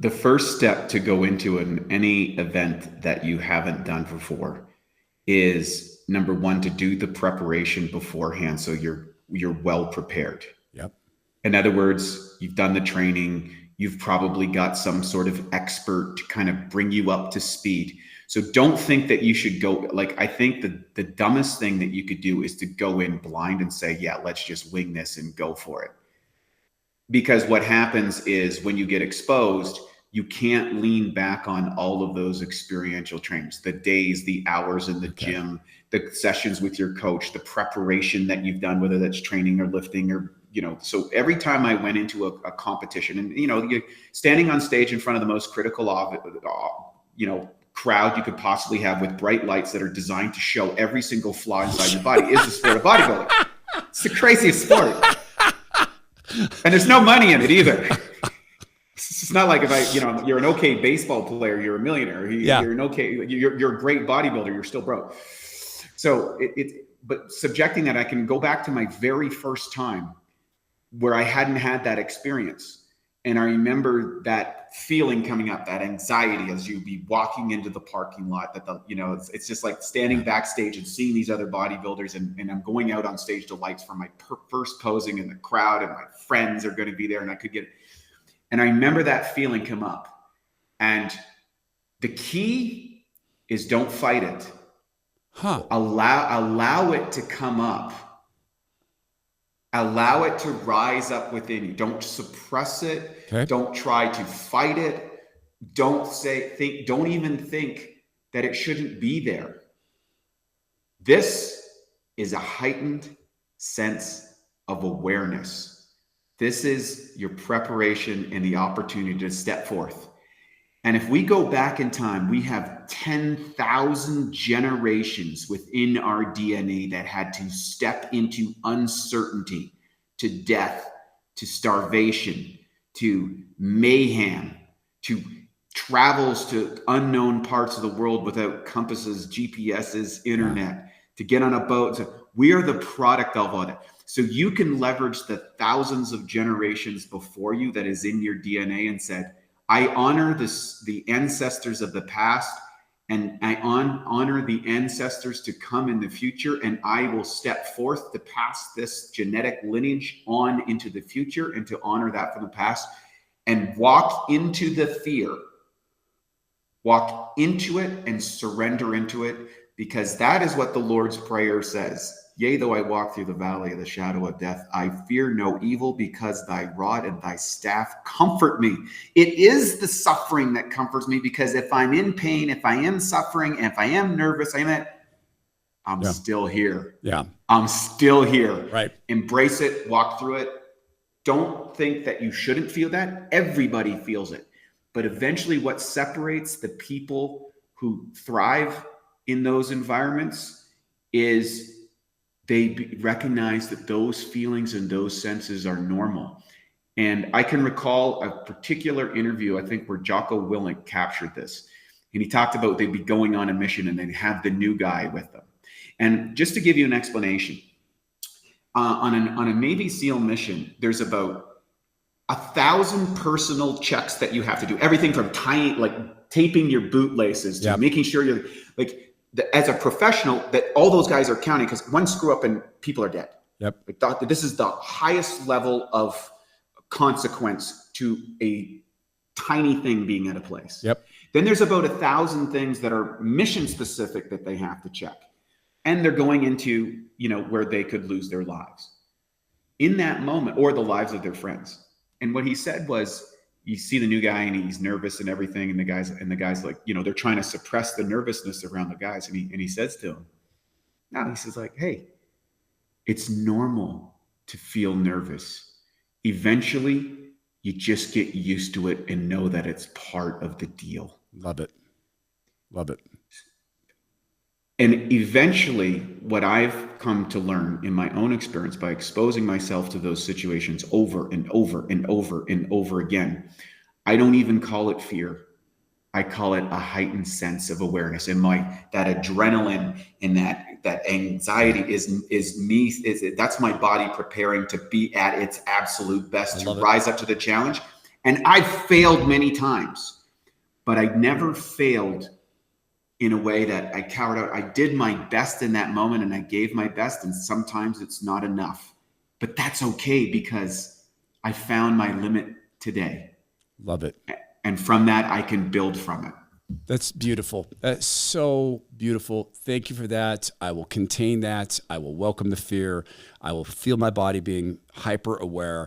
The first step to go into any event that you haven't done before is, number one, to do the preparation beforehand so you're well prepared. Yep. In other words, you've done the training, you've probably got some sort of expert to kind of bring you up to speed. So don't think that you should go, like, I think the dumbest thing that you could do is to go in blind and say, yeah, let's just wing this and go for it. Because what happens is when you get exposed, you can't lean back on all of those experiential trainings, the days, the hours in the gym, the sessions with your coach, the preparation that you've done, whether that's training or lifting or, so every time I went into a competition and, you're standing on stage in front of the most critical, crowd you could possibly have with bright lights that are designed to show every single flaw inside your body is the sport of bodybuilding. It's the craziest sport. And there's no money in it either. It's not like if you're an okay baseball player, you're a millionaire. You're a great bodybuilder, you're still broke. So but subjecting that, I can go back to my very first time where I hadn't had that experience. And I remember that feeling coming up, that anxiety as you be walking into the parking lot, that it's just like standing backstage and seeing these other bodybuilders, and I'm going out on stage to lights for my first posing in the crowd, and my friends are going to be there, and I could get it. And I remember that feeling come up. And the key is don't fight it. Allow it to come up. Allow it to rise up within you. Don't suppress it. Okay. Don't try to fight it. Don't even think that it shouldn't be there. This is a heightened sense of awareness. This is your preparation and the opportunity to step forth. And if we go back in time, we have 10,000 generations within our DNA that had to step into uncertainty, to death, to starvation, to mayhem, to travels to unknown parts of the world without compasses, GPSs, internet, to get on a boat. So we are the product of all that. So you can leverage the thousands of generations before you that is in your DNA and said, I honor the ancestors of the past, and I honor the ancestors to come in the future, and I will step forth to pass this genetic lineage on into the future and to honor that from the past, and walk into the fear, walk into it and surrender into it, because that is what the Lord's Prayer says. Yea, though I walk through the valley of the shadow of death, I fear no evil, because thy rod and thy staff comfort me. It is the suffering that comforts me, because if I'm in pain, if I am suffering, if I am nervous, I'm still here. Yeah. I'm still here. Right. Embrace it, walk through it. Don't think that you shouldn't feel that. Everybody feels it. But eventually what separates the people who thrive in those environments is they recognize that those feelings and those senses are normal. And I can recall a particular interview, I think, where Jocko Willink captured this. And he talked about they'd be going on a mission and they'd have the new guy with them. And just to give you an explanation, on a Navy SEAL mission, there's about 1,000 personal checks that you have to do. Everything from taping your boot laces to making sure you're as a professional, that all those guys are counting, because one screw up and people are dead. Yep. This is the highest level of consequence to a tiny thing being at a place. Yep. Then there's about 1,000 things that are mission specific that they have to check. And they're going into, where they could lose their lives in that moment, or the lives of their friends. And what he said was, you see the new guy and he's nervous and everything. And the guys like, they're trying to suppress the nervousness around the guys. And he says to him, he says hey, it's normal to feel nervous. Eventually you just get used to it and know that it's part of the deal. Love it. Love it. And eventually what I've come to learn in my own experience by exposing myself to those situations over and over and over and over again, I don't even call it fear. I call it a heightened sense of awareness. And that adrenaline and that anxiety that's my body preparing to be at its absolute best, to rise up to the challenge. And I've failed many times, but I never failed in a way that I cowered out. I did my best in that moment and I gave my best, and sometimes it's not enough. But that's okay because I found my limit today. Love it. And from that, I can build from it. That's beautiful. That's so beautiful. Thank you for that. I will contain that. I will welcome the fear. I will feel my body being hyper aware.